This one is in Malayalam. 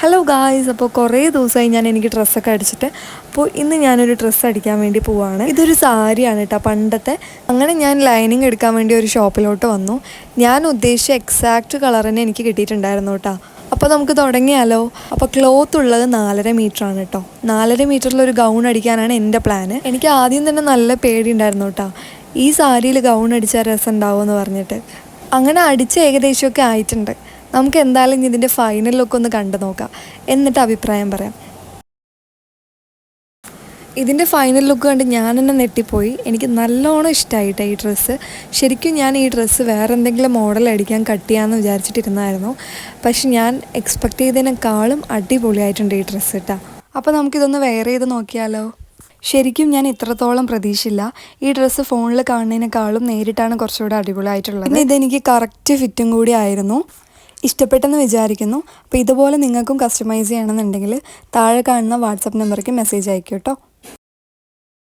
ഹലോ ഗായ്സ്, അപ്പോൾ കുറേ ദിവസമായി എനിക്ക് ഡ്രസ്സൊക്കെ അടിച്ചിട്ട്. അപ്പോൾ ഇന്ന് ഞാനൊരു ഡ്രസ്സ് അടിക്കാൻ വേണ്ടി പോവാണ്. ഇതൊരു സാരിയാണ് കേട്ടോ, പണ്ടത്തെ. അങ്ങനെ ഞാൻ ലൈനിങ് എടുക്കാൻ വേണ്ടി ഒരു ഷോപ്പിലോട്ട് വന്നു. ഞാൻ ഉദ്ദേശിച്ച എക്സാക്റ്റ് കളർ തന്നെ എനിക്ക് കിട്ടിയിട്ടുണ്ടായിരുന്നു കേട്ടോ. അപ്പോൾ നമുക്ക് തുടങ്ങിയാലോ. അപ്പോൾ ക്ലോത്ത് ഉള്ളത് 4.5 മീറ്ററാണ് കേട്ടോ. 4.5 മീറ്ററിലൊരു ഗൗൺ അടിക്കാനാണ് എൻ്റെ പ്ലാന്. എനിക്ക് ആദ്യം തന്നെ നല്ല പേടി ഉണ്ടായിരുന്നു കേട്ടോ, ഈ സാരിയിൽ ഗൗൺ അടിച്ചാൽ രസം ഉണ്ടാവുമെന്ന് പറഞ്ഞിട്ട്. അങ്ങനെ അടിച്ച് ഏകദേശമൊക്കെ ആയിട്ടുണ്ട്. നമുക്ക് എന്തായാലും ഇതിൻ്റെ ഫൈനൽ ലുക്ക് ഒന്ന് കണ്ടു നോക്കാം, എന്നിട്ട് അഭിപ്രായം പറയാം. ഇതിൻ്റെ ഫൈനൽ ലുക്ക് കണ്ട് ഞാൻ തന്നെ നെട്ടിപ്പോയി. എനിക്ക് നല്ലോണം ഇഷ്ടമായിട്ടോ ഈ ഡ്രസ്സ്. ശരിക്കും ഞാൻ ഈ ഡ്രസ്സ് വേറെ എന്തെങ്കിലും മോഡൽ അടിക്കാൻ കട്ട് ചെയ്യാമെന്ന് വിചാരിച്ചിട്ടിരുന്നായിരുന്നു. പക്ഷെ ഞാൻ എക്സ്പെക്റ്റ് ചെയ്തതിനേക്കാളും അടിപൊളിയായിട്ടുണ്ട് ഈ ഡ്രസ്സ് കേട്ടോ. അപ്പോൾ നമുക്കിതൊന്ന് വെയർ ചെയ്ത് നോക്കിയാലോ. ശരിക്കും ഞാൻ ഇത്രത്തോളം പ്രതീക്ഷയില്ല. ഈ ഡ്രസ്സ് ഫോണിൽ കാണുന്നതിനേക്കാളും നേരിട്ടാണ് കുറച്ചുകൂടെ അടിപൊളിയായിട്ടുള്ളത്. പിന്നെ ഇതെനിക്ക് കറക്റ്റ് ഫിറ്റും കൂടി ആയിരുന്നു. ഇഷ്ടപ്പെട്ടെന്ന് വിചാരിക്കുന്നു. അപ്പോൾ ഇതുപോലെ നിങ്ങൾക്കും കസ്റ്റമൈസ് ചെയ്യണമെന്നുണ്ടെങ്കിൽ താഴെ കാണുന്ന വാട്സപ്പ് നമ്പറിലേക്ക് മെസ്സേജ് അയക്കും കേട്ടോ.